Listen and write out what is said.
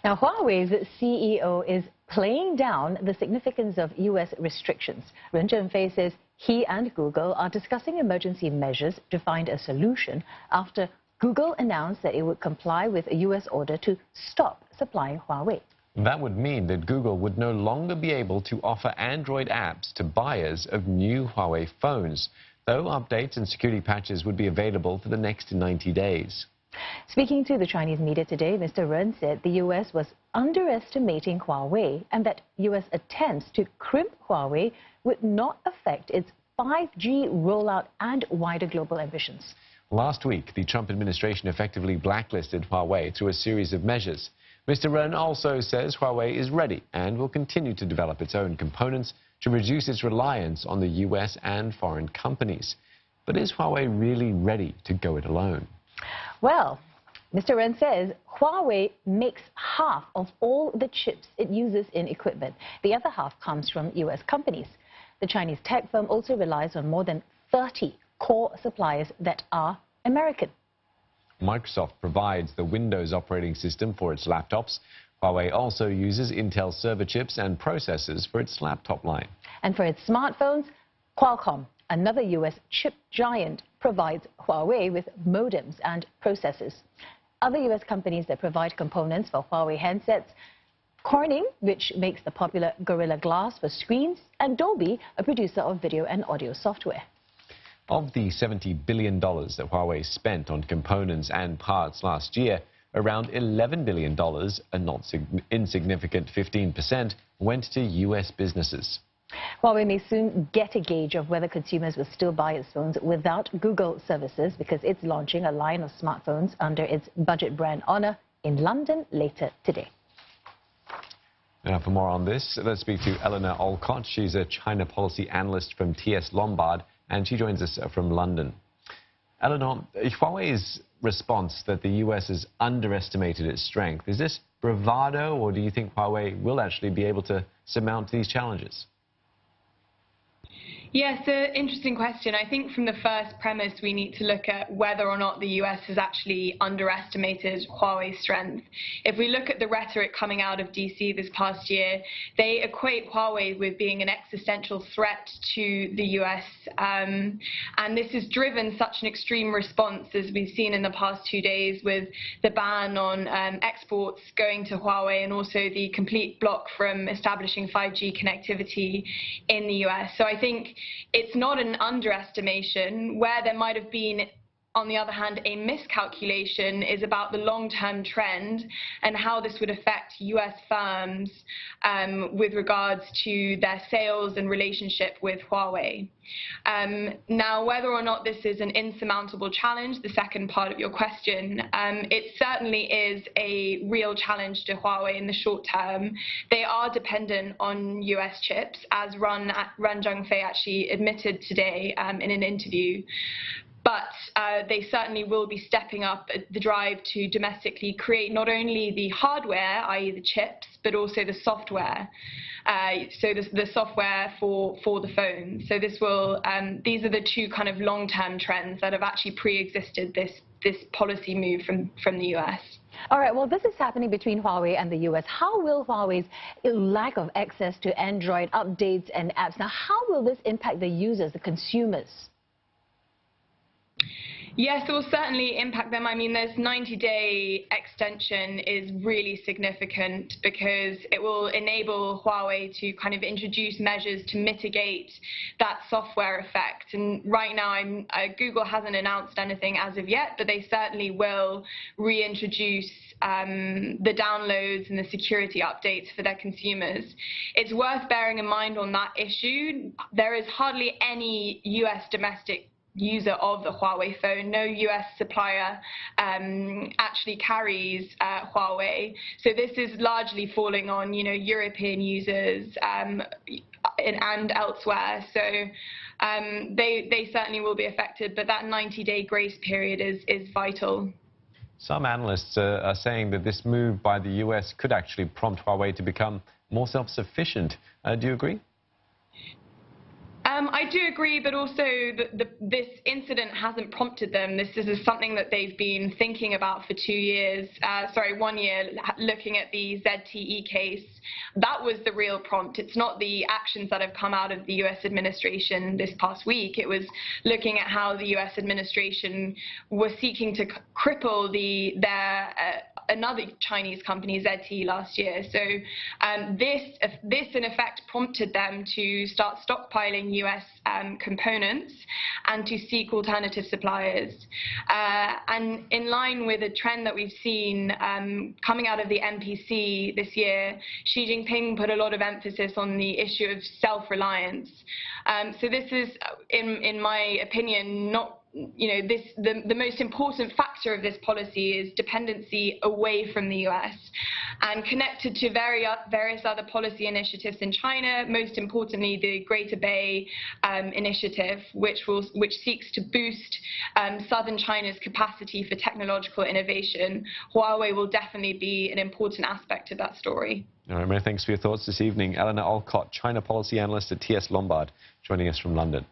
Now, Huawei's CEO is playing down the significance of U.S. restrictions. Ren Zhengfei says he and Google are discussing emergency measures to find a solution after Google announced that it would comply with a U.S. order to stop supplying Huawei. That would mean that Google would no longer be able to offer Android apps to buyers of new Huawei phones, though updates and security patches would be available for the next 90 days. Speaking to the Chinese media today, Mr. Ren said the U.S. was underestimating Huawei and that U.S. attempts to crimp Huawei would not affect its 5G rollout and wider global ambitions. Last week, the Trump administration effectively blacklisted Huawei through a series of measures. Mr. Ren also says Huawei is ready and will continue to develop its own components to reduce its reliance on the U.S. and foreign companies. But is Huawei really ready to go it alone? Well, Mr. Ren says Huawei makes half of all the chips it uses in equipment. The other half comes from U.S. companies. The Chinese tech firm also relies on more than 30 core suppliers that are American. Microsoft provides the Windows operating system for its laptops. Huawei also uses Intel server chips and processors for its laptop line. And for its smartphones, Qualcomm, another U.S. chip giant, provides Huawei with modems and processors. Other U.S. companies that provide components for Huawei handsets: Corning, which makes the popular Gorilla Glass for screens, and Dolby, a producer of video and audio software. Of the $70 billion that Huawei spent on components and parts last year, around $11 billion, a not insignificant 15%, went to U.S. businesses. Huawei may soon get a gauge of whether consumers will still buy its phones without Google services, because it's launching a line of smartphones under its budget brand Honor in London later today. Now, for more on this, let's speak to Eleanor Olcottt. She's a China Policy Analyst from TS Lombard, and she joins us from London. Eleanor, Huawei's response that the U.S. has underestimated its strength, is this bravado, or do you think Huawei will actually be able to surmount these challenges? Yes, an interesting question. I think from the first premise, we need to look at whether or not the US has actually underestimated Huawei's strength. If we look at the rhetoric coming out of DC this past year, they equate Huawei with being an existential threat to the US. And this has driven such an extreme response, as we've seen in the past 2 days, with the ban on exports going to Huawei and also the complete block from establishing 5G connectivity in the US. So I think it's not an underestimation. Where there might have been, on the other hand, a miscalculation is about the long-term trend and how this would affect US firms with regards to their sales and relationship with Huawei. Now, whether or not this is an insurmountable challenge, the second part of your question, it certainly is a real challenge to Huawei in the short term. They are dependent on US chips, as Ren Zhengfei actually admitted today in an interview. But they certainly will be stepping up the drive to domestically create not only the hardware, i.e. the chips, but also the software. So the software for the phone. So this will, these are the two kind of long-term trends that have actually pre-existed this policy move from the US. All right, well, this is happening between Huawei and the U.S. How will Huawei's lack of access to Android updates and apps, now how will this impact the users, the consumers? Yes, it will certainly impact them. I mean, this 90-day extension is really significant because it will enable Huawei to kind of introduce measures to mitigate that software effect. And right now, Google hasn't announced anything as of yet, but they certainly will reintroduce the downloads and the security updates for their consumers. It's worth bearing in mind on that issue, there is hardly any US domestic user of the Huawei phone. No US supplier actually carries Huawei. So this is largely falling on, European users and elsewhere. So they certainly will be affected, but that 90-day grace period is vital. Some analysts are saying that this move by the US could actually prompt Huawei to become more self-sufficient. Do you agree? I do agree, but also this incident hasn't prompted them. This is something that they've been thinking about for 1 year, looking at the ZTE case. That was the real prompt. It's not the actions that have come out of the US administration this past week. It was looking at how the US administration was seeking to cripple another Chinese company, ZTE, last year. So this in effect prompted them to start stockpiling US components and to seek alternative suppliers. And in line with a trend that we've seen coming out of the NPC this year, Xi Jinping put a lot of emphasis on the issue of self-reliance. So this is, in my opinion, not the most important factor of this policy is dependency away from the US and connected to various other policy initiatives in China, most importantly the Greater Bay Initiative, which seeks to boost southern China's capacity for technological innovation. Huawei will definitely be an important aspect of that story. All right, many thanks for your thoughts this evening. Eleanor Olcottt, China Policy Analyst at TS Lombard, joining us from London.